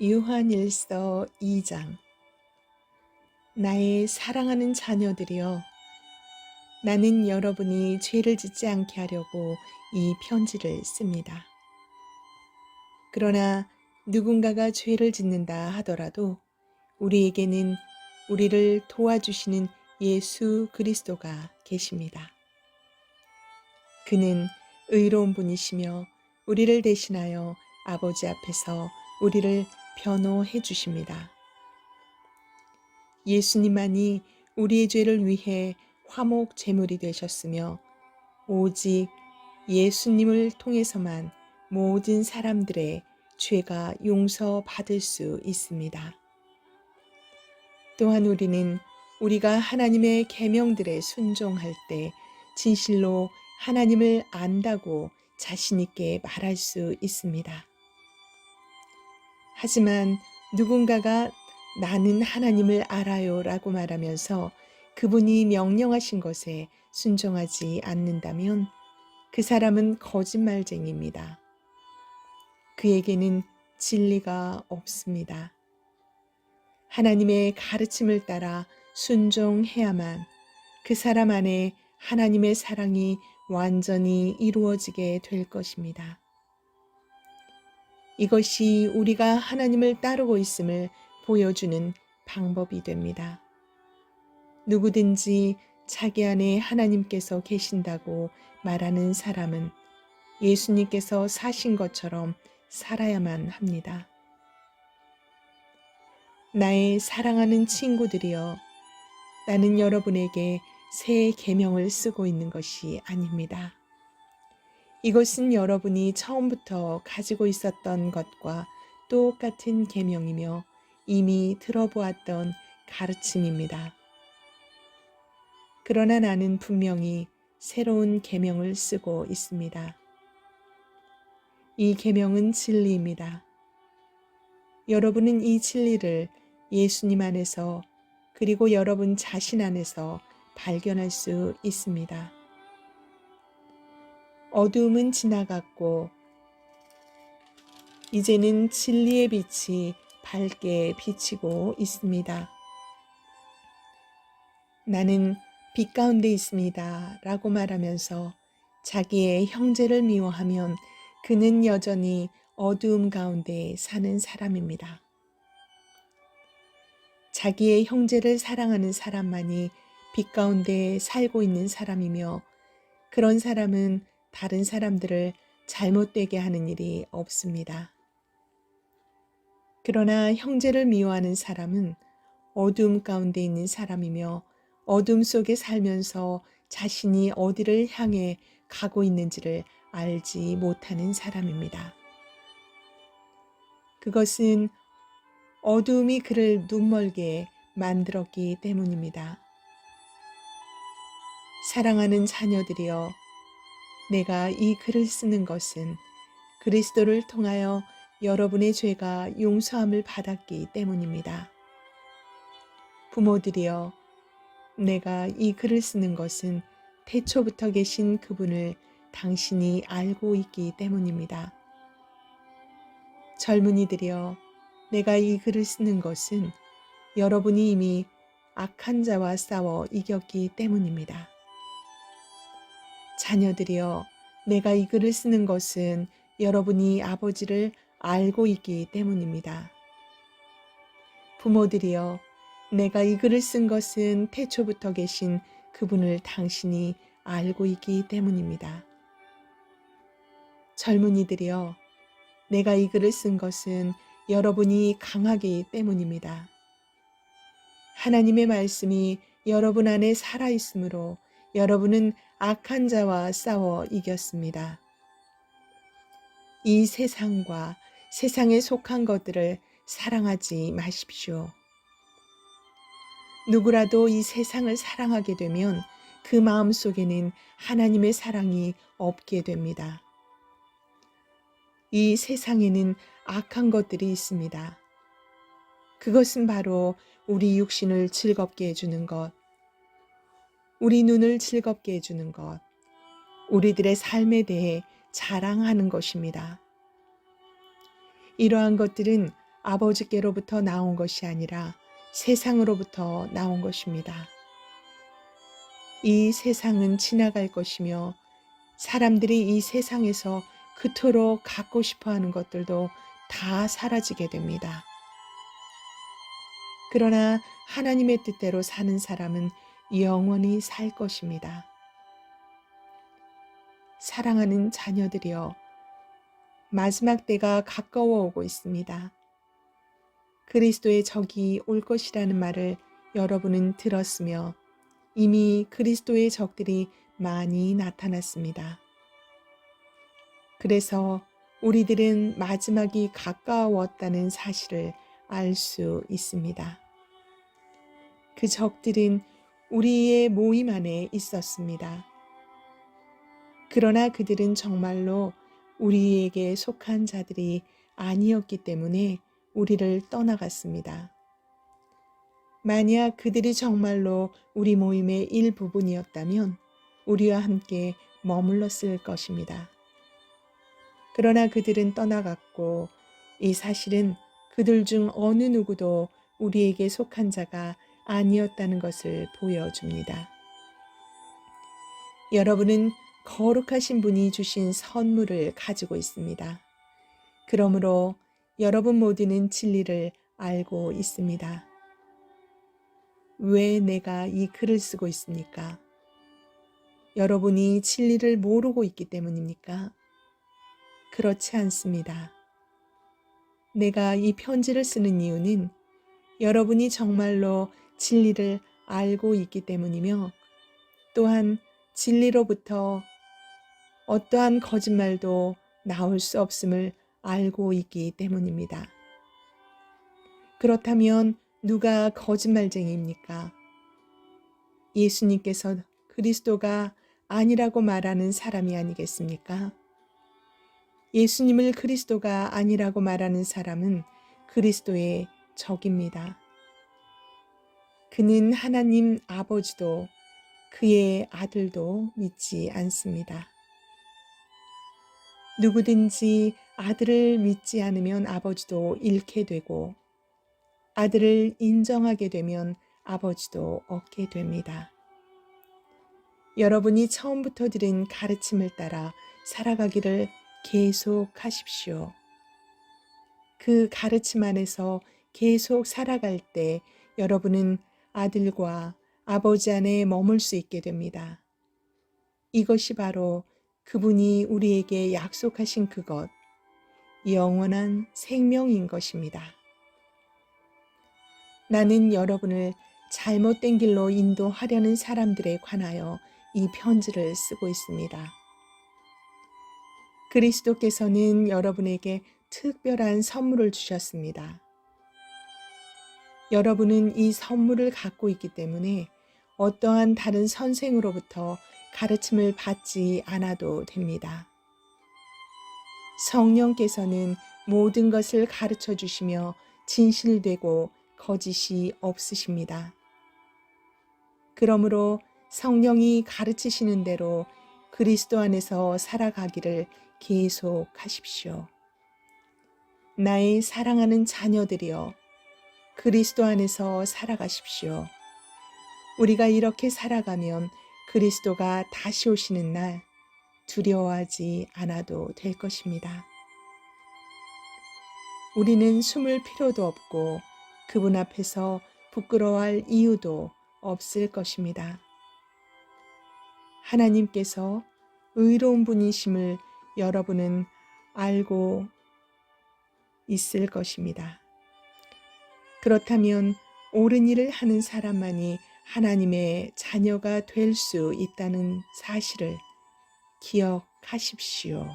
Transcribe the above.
요한일서 2장. 나의 사랑하는 자녀들이여, 나는 여러분이 죄를 짓지 않게 하려고 이 편지를 씁니다. 그러나 누군가가 죄를 짓는다 하더라도 우리에게는 우리를 도와주시는 예수 그리스도가 계십니다. 그는 의로운 분이시며 우리를 대신하여 아버지 앞에서 우리를 변호해 주십니다. 예수님만이 우리의 죄를 위해 화목 제물이 되셨으며 오직 예수님을 통해서만 모든 사람들의 죄가 용서받을 수 있습니다. 또한 우리는 우리가 하나님의 계명들에 순종할 때 진실로 하나님을 안다고 자신 있게 말할 수 있습니다. 하지만 누군가가 나는 하나님을 알아요 라고 말하면서 그분이 명령하신 것에 순종하지 않는다면 그 사람은 거짓말쟁이입니다. 그에게는 진리가 없습니다. 하나님의 가르침을 따라 순종해야만 그 사람 안에 하나님의 사랑이 완전히 이루어지게 될 것입니다. 이것이 우리가 하나님을 따르고 있음을 보여주는 방법이 됩니다. 누구든지 자기 안에 하나님께서 계신다고 말하는 사람은 예수님께서 사신 것처럼 살아야만 합니다. 나의 사랑하는 친구들이여, 나는 여러분에게 새 계명을 쓰고 있는 것이 아닙니다. 이것은 여러분이 처음부터 가지고 있었던 것과 똑같은 계명이며 이미 들어보았던 가르침입니다. 그러나 나는 분명히 새로운 계명을 쓰고 있습니다. 이 계명은 진리입니다. 여러분은 이 진리를 예수님 안에서 그리고 여러분 자신 안에서 발견할 수 있습니다. 어두움은 지나갔고 이제는 진리의 빛이 밝게 비치고 있습니다. 나는 빛 가운데 있습니다 라고 말하면서 자기의 형제를 미워하면 그는 여전히 어두움 가운데 사는 사람입니다. 자기의 형제를 사랑하는 사람만이 빛 가운데 살고 있는 사람이며 그런 사람은 다른 사람들을 잘못되게 하는 일이 없습니다. 그러나 형제를 미워하는 사람은 어두움 가운데 있는 사람이며 어둠 속에 살면서 자신이 어디를 향해 가고 있는지를 알지 못하는 사람입니다. 그것은 어두움이 그를 눈멀게 만들었기 때문입니다. 사랑하는 자녀들이여, 내가 이 글을 쓰는 것은 그리스도를 통하여 여러분의 죄가 용서함을 받았기 때문입니다. 부모들이여, 내가 이 글을 쓰는 것은 태초부터 계신 그분을 당신이 알고 있기 때문입니다. 젊은이들이여, 내가 이 글을 쓰는 것은 여러분이 이미 악한 자와 싸워 이겼기 때문입니다. 자녀들이여, 내가 이 글을 쓰는 것은 여러분이 아버지를 알고 있기 때문입니다. 부모들이여, 내가 이 글을 쓴 것은 태초부터 계신 그분을 당신이 알고 있기 때문입니다. 젊은이들이여, 내가 이 글을 쓴 것은 여러분이 강하기 때문입니다. 하나님의 말씀이 여러분 안에 살아있으므로 여러분은 악한 자와 싸워 이겼습니다. 이 세상과 세상에 속한 것들을 사랑하지 마십시오. 누구라도 이 세상을 사랑하게 되면 그 마음 속에는 하나님의 사랑이 없게 됩니다. 이 세상에는 악한 것들이 있습니다. 그것은 바로 우리 육신을 즐겁게 해주는 것, 우리 눈을 즐겁게 해주는 것, 우리들의 삶에 대해 자랑하는 것입니다. 이러한 것들은 아버지께로부터 나온 것이 아니라 세상으로부터 나온 것입니다. 이 세상은 지나갈 것이며 사람들이 이 세상에서 그토록 갖고 싶어 하는 것들도 다 사라지게 됩니다. 그러나 하나님의 뜻대로 사는 사람은 영원히 살 것입니다. 사랑하는 자녀들이여, 마지막 때가 가까워 오고 있습니다. 그리스도의 적이 올 것이라는 말을 여러분은 들었으며 이미 그리스도의 적들이 많이 나타났습니다. 그래서 우리들은 마지막이 가까웠다는 사실을 알 수 있습니다. 그 적들은 우리의 모임 안에 있었습니다. 그러나 그들은 정말로 우리에게 속한 자들이 아니었기 때문에 우리를 떠나갔습니다. 만약 그들이 정말로 우리 모임의 일부분이었다면 우리와 함께 머물렀을 것입니다. 그러나 그들은 떠나갔고 이 사실은 그들 중 어느 누구도 우리에게 속한 자가 아니었다는 것을 보여줍니다. 여러분은 거룩하신 분이 주신 선물을 가지고 있습니다. 그러므로 여러분 모두는 진리를 알고 있습니다. 왜 내가 이 글을 쓰고 있습니까? 여러분이 진리를 모르고 있기 때문입니까? 그렇지 않습니다. 내가 이 편지를 쓰는 이유는 여러분이 정말로 진리를 알고 있기 때문이며 또한 진리로부터 어떠한 거짓말도 나올 수 없음을 알고 있기 때문입니다. 그렇다면 누가 거짓말쟁이입니까? 예수님께서 그리스도가 아니라고 말하는 사람이 아니겠습니까? 예수님을 그리스도가 아니라고 말하는 사람은 그리스도의 적입니다. 그는 하나님 아버지도 그의 아들도 믿지 않습니다. 누구든지 아들을 믿지 않으면 아버지도 잃게 되고 아들을 인정하게 되면 아버지도 얻게 됩니다. 여러분이 처음부터 들은 가르침을 따라 살아가기를 계속하십시오. 그 가르침 안에서 계속 살아갈 때 여러분은 아들과 아버지 안에 머물 수 있게 됩니다. 이것이 바로 그분이 우리에게 약속하신 그것, 영원한 생명인 것입니다. 나는 여러분을 잘못된 길로 인도하려는 사람들에 관하여 이 편지를 쓰고 있습니다. 그리스도께서는 여러분에게 특별한 선물을 주셨습니다. 여러분은 이 선물을 갖고 있기 때문에 어떠한 다른 선생으로부터 가르침을 받지 않아도 됩니다. 성령께서는 모든 것을 가르쳐 주시며 진실되고 거짓이 없으십니다. 그러므로 성령이 가르치시는 대로 그리스도 안에서 살아가기를 계속하십시오. 나의 사랑하는 자녀들이여, 그리스도 안에서 살아가십시오. 우리가 이렇게 살아가면 그리스도가 다시 오시는 날 두려워하지 않아도 될 것입니다. 우리는 숨을 필요도 없고 그분 앞에서 부끄러워할 이유도 없을 것입니다. 하나님께서 의로운 분이심을 여러분은 알고 있을 것입니다. 그렇다면 옳은 일을 하는 사람만이 하나님의 자녀가 될 수 있다는 사실을 기억하십시오.